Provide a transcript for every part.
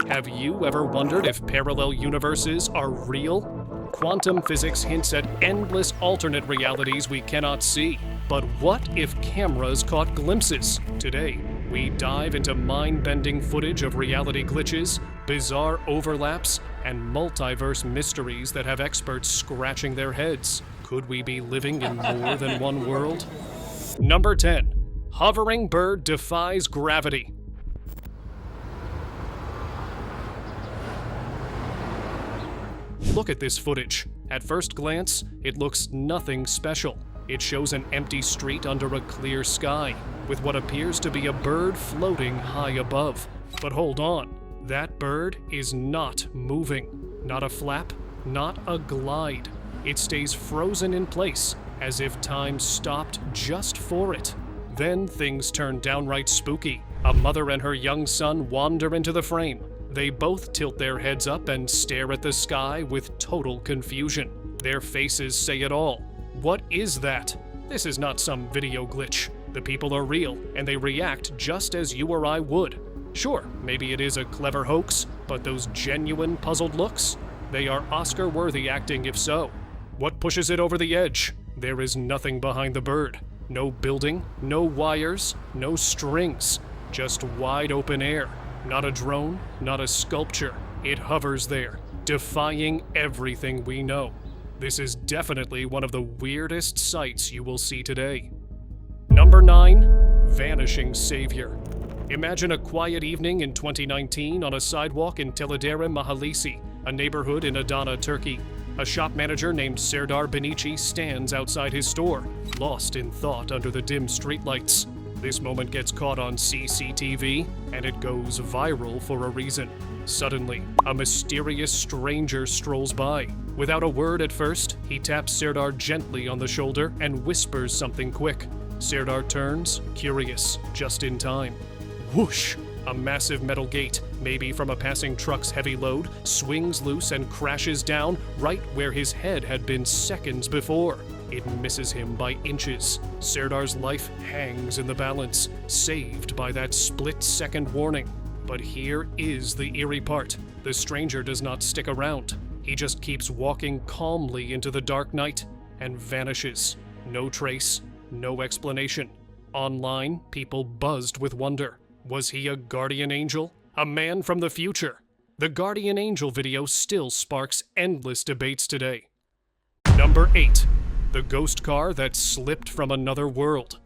Have you ever wondered if parallel universes are real? Quantum physics hints at endless alternate realities we cannot see. But what if cameras caught glimpses? Today, we dive into mind-bending footage of reality glitches, bizarre overlaps, and multiverse mysteries that have experts scratching their heads. Could we be living in more than one world? Number 10. Hovering bird defies gravity. Look at this footage. At first glance, it looks nothing special. It shows an empty street under a clear sky, with what appears to be a bird floating high above. But hold on, that bird is not moving. Not a flap, not a glide. It stays frozen in place, as if time stopped just for it. Then things turn downright spooky. A mother and her young son wander into the frame. They both tilt their heads up and stare at the sky with total confusion. Their faces say it all. What is that? This is not some video glitch. The people are real, and they react just as you or I would. Sure, maybe it is a clever hoax, but those genuine puzzled looks? They are Oscar-worthy acting if so. What pushes it over the edge? There is nothing behind the bird. No building, no wires, no strings. Just wide open air. Not a drone, not a sculpture. It hovers there, defying everything we know. This is definitely one of the weirdest sights you will see today. Number 9. Vanishing Savior. Imagine a quiet evening in 2019 on a sidewalk in Teledere Mahallisi, a neighborhood in Adana, Turkey. A shop manager named Serdar Benici stands outside his store, lost in thought under the dim streetlights. This moment gets caught on CCTV, and it goes viral for a reason. Suddenly, a mysterious stranger strolls by. Without a word at first, he taps Serdar gently on the shoulder and whispers something quick. Serdar turns, curious, just in time. Whoosh! A massive metal gate, maybe from a passing truck's heavy load, swings loose and crashes down right where his head had been seconds before. It misses him by inches. Serdar's life hangs in the balance, saved by that split-second warning. But here is the eerie part. The stranger does not stick around. He just keeps walking calmly into the dark night and vanishes. No trace, no explanation. Online, people buzzed with wonder. Was he a guardian angel? A man from the future? The guardian angel video still sparks endless debates today. Number 8. The ghost car that slipped from another world.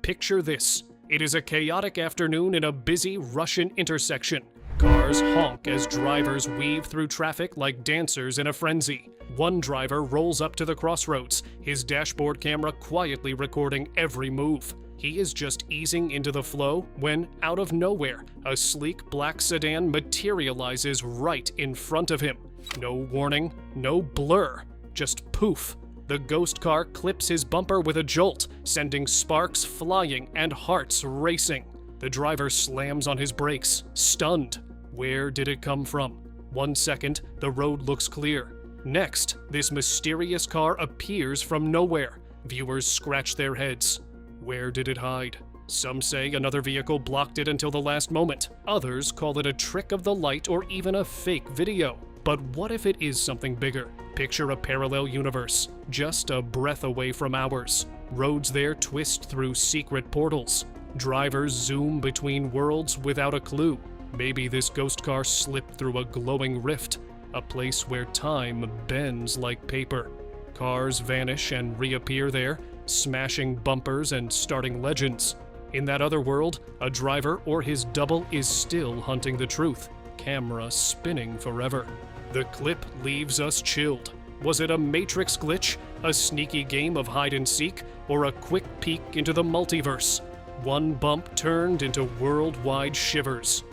Picture this. It is a chaotic afternoon in a busy Russian intersection. Cars honk as drivers weave through traffic like dancers in a frenzy. One driver rolls up to the crossroads, his dashboard camera quietly recording every move. He is just easing into the flow when, out of nowhere, a sleek black sedan materializes right in front of him. No warning, no blur, just poof. The ghost car clips his bumper with a jolt, sending sparks flying and hearts racing. The driver slams on his brakes, stunned. Where did it come from? 1 second, the road looks clear. Next, this mysterious car appears from nowhere. Viewers scratch their heads. Where did it hide? Some say another vehicle blocked it until the last moment. Others call it a trick of the light or even a fake video. But what if it is something bigger? Picture a parallel universe, just a breath away from ours. Roads there twist through secret portals. Drivers zoom between worlds without a clue. Maybe this ghost car slipped through a glowing rift, a place where time bends like paper. Cars vanish and reappear there, smashing bumpers and starting legends. In that other world, a driver or his double is still hunting the truth, camera spinning forever. The clip leaves us chilled. Was it a Matrix glitch, a sneaky game of hide and seek, or a quick peek into the multiverse? One bump turned into worldwide shivers.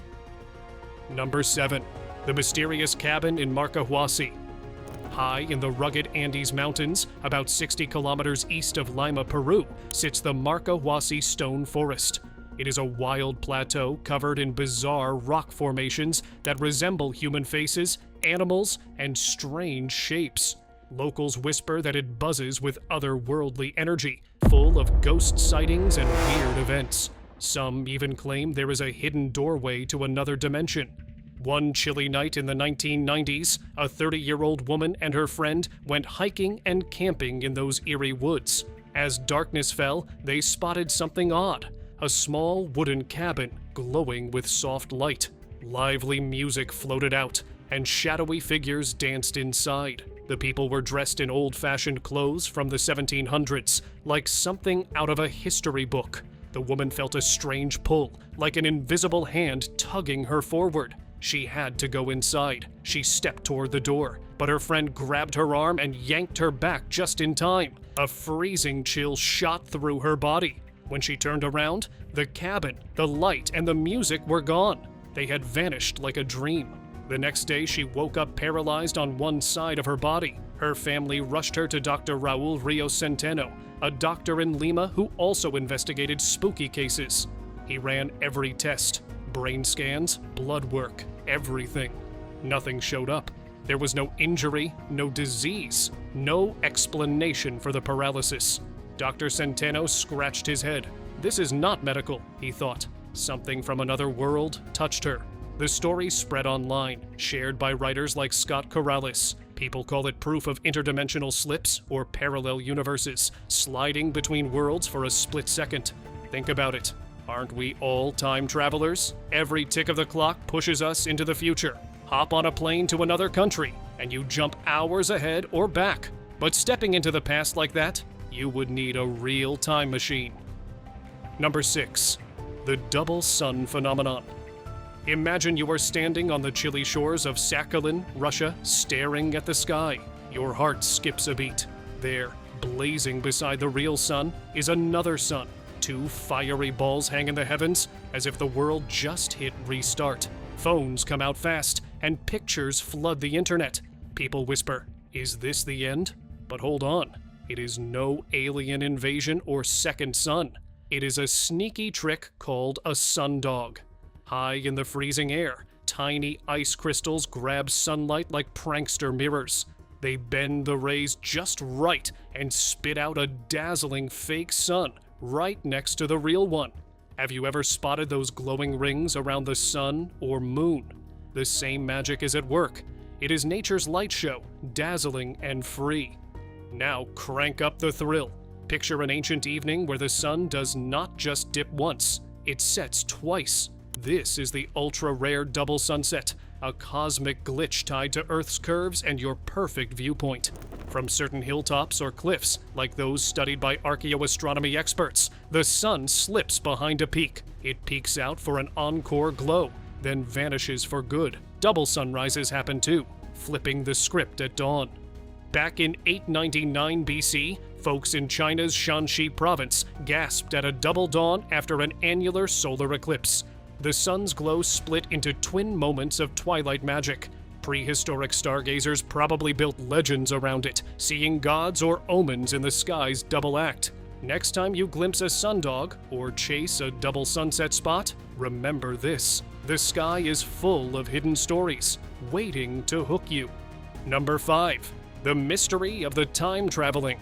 Number 7. The mysterious cabin in Marawasi. High in the rugged Andes Mountains, about 60 kilometers east of Lima, Peru, sits the Marawasi Stone Forest. It is a wild plateau covered in bizarre rock formations that resemble human faces, animals, and strange shapes. Locals whisper that it buzzes with otherworldly energy, full of ghost sightings and weird events. Some even claim there is a hidden doorway to another dimension. One chilly night in the 1990s, a 30-year-old woman and her friend went hiking and camping in those eerie woods. As darkness fell, they spotted something odd, a small wooden cabin glowing with soft light. Lively music floated out, and shadowy figures danced inside. The people were dressed in old-fashioned clothes from the 1700s, like something out of a history book. The woman felt a strange pull, like an invisible hand tugging her forward. She had to go inside. She stepped toward the door, but her friend grabbed her arm and yanked her back just in time. A freezing chill shot through her body. When she turned around, the cabin, the light, and the music were gone. They had vanished like a dream. The next day, she woke up paralyzed on one side of her body. Her family rushed her to Dr. Raul Rios Centeno, a doctor in Lima who also investigated spooky cases. He ran every test, brain scans, blood work, everything. Nothing showed up. There was no injury, no disease, no explanation for the paralysis. Dr. Centeno scratched his head. This is not medical, he thought. Something from another world touched her. The story spread online, shared by writers like Scott Corrales. People call it proof of interdimensional slips or parallel universes, sliding between worlds for a split second. Think about it. Aren't we all time travelers? Every tick of the clock pushes us into the future. Hop on a plane to another country, and you jump hours ahead or back. But stepping into the past like that, you would need a real time machine. Number 6. The double sun phenomenon. Imagine you are standing on the chilly shores of Sakhalin, Russia, staring at the sky. Your heart skips a beat. There, blazing beside the real sun, is another sun. Two fiery balls hang in the heavens, as if the world just hit restart. Phones come out fast, and pictures flood the internet. People whisper, "Is this the end?" But hold on. It is no alien invasion or second sun. It is a sneaky trick called a sundog. High in the freezing air, tiny ice crystals grab sunlight like prankster mirrors. They bend the rays just right and spit out a dazzling fake sun right next to the real one. Have you ever spotted those glowing rings around the sun or moon? The same magic is at work. It is nature's light show, dazzling and free. Now crank up the thrill. Picture an ancient evening where the sun does not just dip once, it sets twice. This is the ultra-rare double sunset, a cosmic glitch tied to Earth's curves and your perfect viewpoint. From certain hilltops or cliffs, like those studied by archaeoastronomy experts, the sun slips behind a peak. It peeks out for an encore glow, then vanishes for good. Double sunrises happen too, flipping the script at dawn. Back in 899 BC, folks in China's Shanxi province gasped at a double dawn after an annular solar eclipse. The sun's glow split into twin moments of twilight magic. Prehistoric stargazers probably built legends around it, seeing gods or omens in the sky's double act. Next time you glimpse a sundog or chase a double sunset spot, remember this. The sky is full of hidden stories, waiting to hook you. Number 5. The mystery of the time traveling.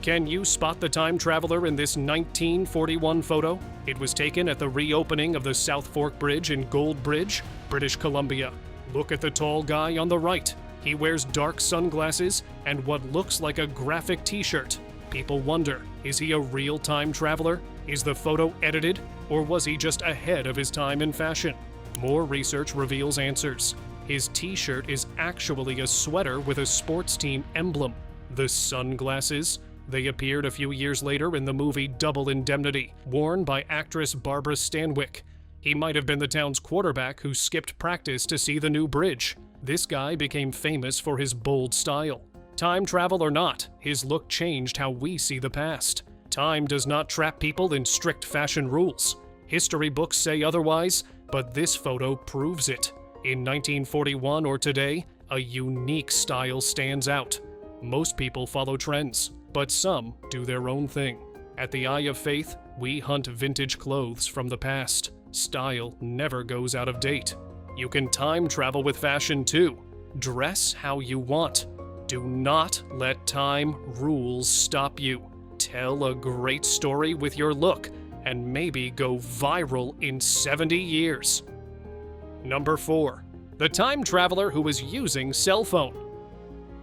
Can you spot the time traveler in this 1941 photo? It was taken at the reopening of the South Fork Bridge in Gold Bridge, British Columbia. Look at the tall guy on the right. He wears dark sunglasses and what looks like a graphic t-shirt. People wonder, is he a real time traveler? Is the photo edited? Or was he just ahead of his time in fashion? More research reveals answers. His t-shirt is actually a sweater with a sports team emblem. The sunglasses? They appeared a few years later in the movie Double Indemnity, worn by actress Barbara Stanwyck. He might have been the town's quarterback who skipped practice to see the new bridge. This guy became famous for his bold style. Time travel or not, his look changed how we see the past. Time does not trap people in strict fashion rules. History books say otherwise, but this photo proves it. In 1941 or today, a unique style stands out. Most people follow trends, but some do their own thing. At the Eye of Faith, we hunt vintage clothes from the past. Style never goes out of date. You can time travel with fashion too. Dress how you want. Do not let time rules stop you. Tell a great story with your look and maybe go viral in 70 years. Number 4. The time traveler who was using cell phone.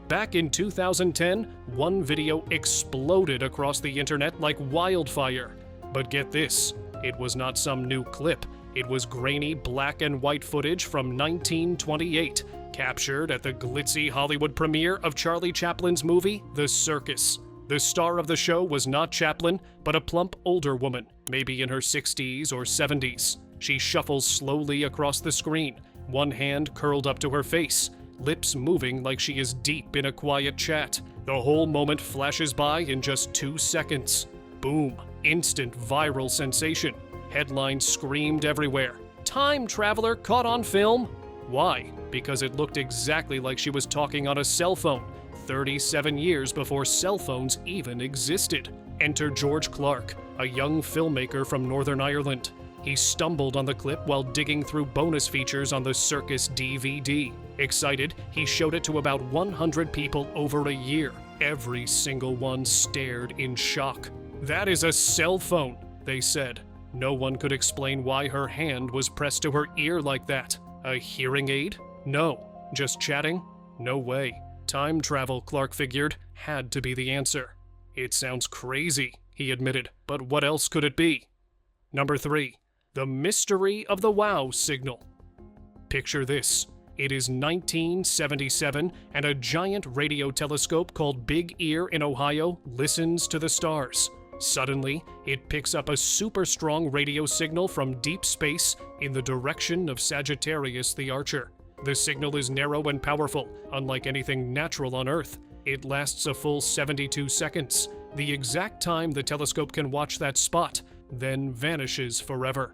Back in 2010, one video exploded across the internet like wildfire. But get this, it was not some new clip. It was grainy black and white footage from 1928, captured at the glitzy Hollywood premiere of Charlie Chaplin's movie, The Circus. The star of the show was not Chaplin, but a plump older woman, maybe in her 60s or 70s. She shuffles slowly across the screen, one hand curled up to her face, lips moving like she is deep in a quiet chat. The whole moment flashes by in just 2 seconds. Boom, instant viral sensation. Headlines screamed everywhere. Time traveler caught on film? Why? Because it looked exactly like she was talking on a cell phone, 37 years before cell phones even existed. Enter George Clark, a young filmmaker from Northern Ireland. He stumbled on the clip while digging through bonus features on the Circus DVD. Excited, he showed it to about 100 people over a year. Every single one stared in shock. "That is a cell phone," they said. No one could explain why her hand was pressed to her ear like that. A hearing aid? No. Just chatting? No way. Time travel, Clark figured, had to be the answer. "It sounds crazy," he admitted, "but what else could it be?" Number 3. The mystery of the wow signal. Picture this. It is 1977, and a giant radio telescope called Big Ear in Ohio listens to the stars. Suddenly, it picks up a super strong radio signal from deep space in the direction of Sagittarius the Archer. The signal is narrow and powerful, unlike anything natural on Earth. It lasts a full 72 seconds, the exact time the telescope can watch that spot, then vanishes forever.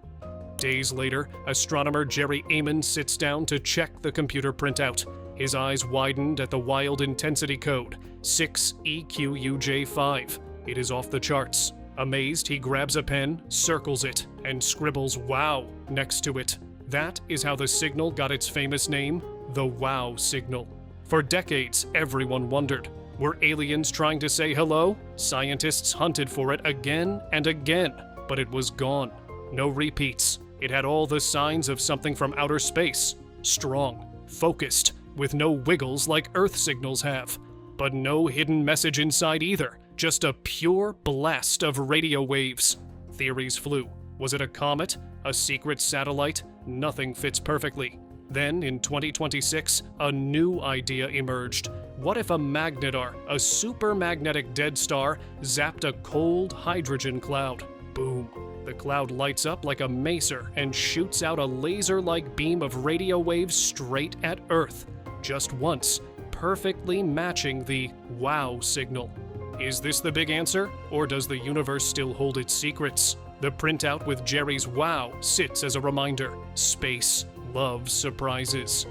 Days later, astronomer Jerry Amon sits down to check the computer printout. His eyes widened at the wild intensity code, 6EQUJ5. It is off the charts. Amazed, he grabs a pen, circles it, and scribbles "wow" next to it. That is how the signal got its famous name, the wow signal. For decades, everyone wondered, were aliens trying to say hello? Scientists hunted for it again and again, but it was gone. No repeats. It had all the signs of something from outer space. Strong, focused, with no wiggles like Earth signals have. But no hidden message inside either. Just a pure blast of radio waves. Theories flew. Was it a comet? A secret satellite? Nothing fits perfectly. Then, in 2026, a new idea emerged. What if a magnetar, a supermagnetic dead star, zapped a cold hydrogen cloud? Boom. The cloud lights up like a macer and shoots out a laser-like beam of radio waves straight at Earth. Just once, perfectly matching the wow signal. Is this the big answer, or does the universe still hold its secrets? The printout with Jerry's wow sits as a reminder. Space loves surprises.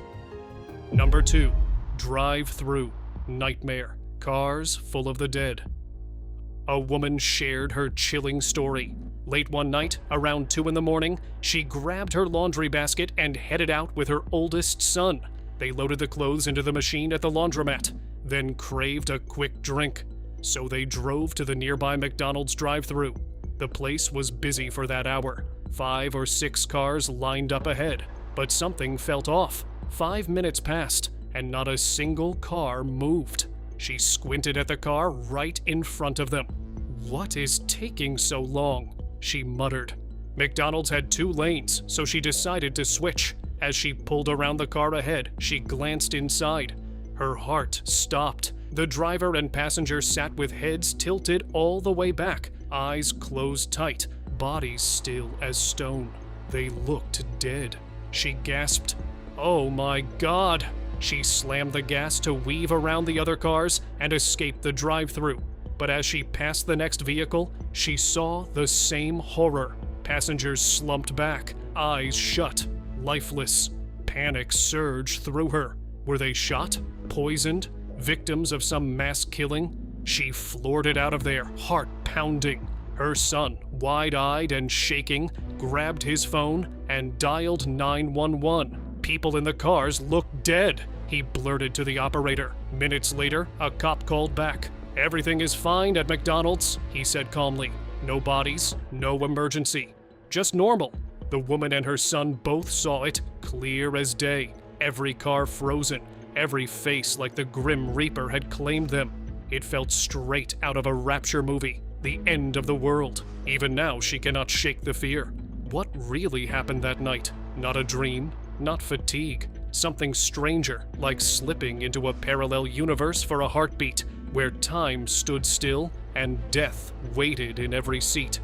Number 2. Drive-thru. Nightmare. Cars full of the dead. A woman shared her chilling story. Late one night, around 2 in the morning, she grabbed her laundry basket and headed out with her oldest son. They loaded the clothes into the machine at the laundromat, then craved a quick drink. So they drove to the nearby McDonald's drive-thru. The place was busy for that hour. 5 or 6 cars lined up ahead, but something felt off. 5 minutes passed, and not a single car moved. She squinted at the car right in front of them. "What is taking so long?" she muttered. McDonald's had 2 lanes, so she decided to switch. As she pulled around the car ahead, she glanced inside. Her heart stopped. The driver and passenger sat with heads tilted all the way back, eyes closed tight, bodies still as stone. They looked dead. She gasped, "Oh my God!" She slammed the gas to weave around the other cars and escape the drive-thru. But as she passed the next vehicle, she saw the same horror. Passengers slumped back, eyes shut, lifeless. Panic surged through her. Were they shot? Poisoned? Victims of some mass killing? She floored it out of there, heart pounding. Her son, wide-eyed and shaking, grabbed his phone and dialed 911. "People in the cars look dead," he blurted to the operator. Minutes later, a cop called back. "Everything is fine at McDonald's," he said calmly. "No bodies, no emergency. Just normal." The woman and her son both saw it, clear as day. every car frozen, every face like the Grim Reaper had claimed them. It felt straight out of a rapture movie, the end of the world. Even now, she cannot shake the fear. What really happened that night? Not a dream, not fatigue. Something stranger, like slipping into a parallel universe for a heartbeat, where time stood still and death waited in every seat.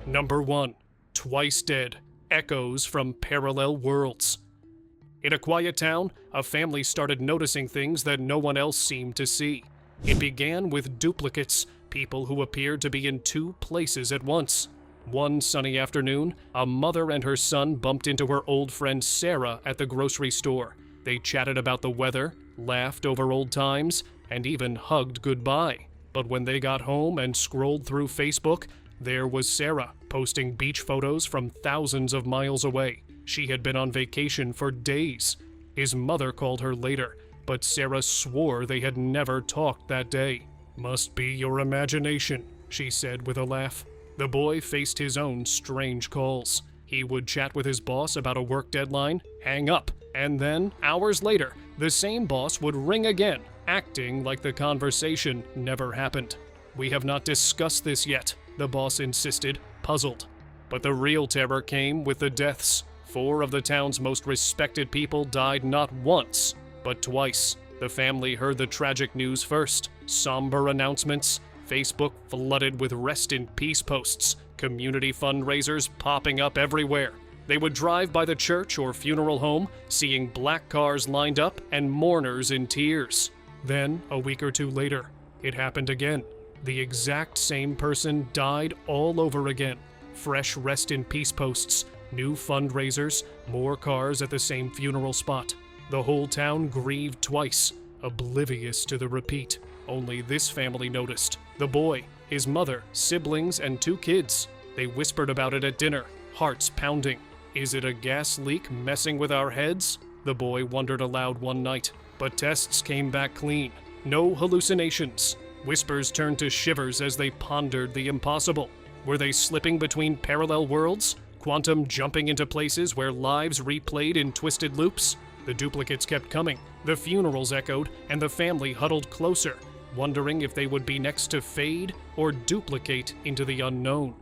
Number 1. Twice Dead. Echoes from Parallel Worlds. In a quiet town, a family started noticing things that no one else seemed to see. It began with duplicates, people who appeared to be in 2 places at once. One sunny afternoon, a mother and her son bumped into her old friend Sarah at the grocery store. They chatted about the weather, laughed over old times, and even hugged goodbye. But when they got home and scrolled through Facebook, there was Sarah, posting beach photos from thousands of miles away. She had been on vacation for days. His mother called her later, but Sarah swore they had never talked that day. "Must be your imagination," she said with a laugh. The boy faced his own strange calls. He would chat with his boss about a work deadline, hang up, and then, hours later, the same boss would ring again, acting like the conversation never happened. "We have not discussed this yet," the boss insisted, puzzled. But the real terror came with the deaths. 4 of the town's most respected people died not once, but twice. The family heard the tragic news first. Somber announcements, Facebook flooded with rest in peace posts, community fundraisers popping up everywhere. They would drive by the church or funeral home, seeing black cars lined up and mourners in tears. Then, a week or 2 later, it happened again. The exact same person died all over again. Fresh rest in peace posts, new fundraisers, more cars at the same funeral spot. The whole town grieved twice, oblivious to the repeat. Only this family noticed. The boy, his mother, siblings, and 2 kids. They whispered about it at dinner, hearts pounding. "Is it a gas leak messing with our heads?" the boy wondered aloud one night. But tests came back clean. No hallucinations. Whispers turned to shivers as they pondered the impossible. Were they slipping between parallel worlds? Quantum jumping into places where lives replayed in twisted loops? The duplicates kept coming, the funerals echoed, and the family huddled closer, wondering if they would be next to fade or duplicate into the unknown.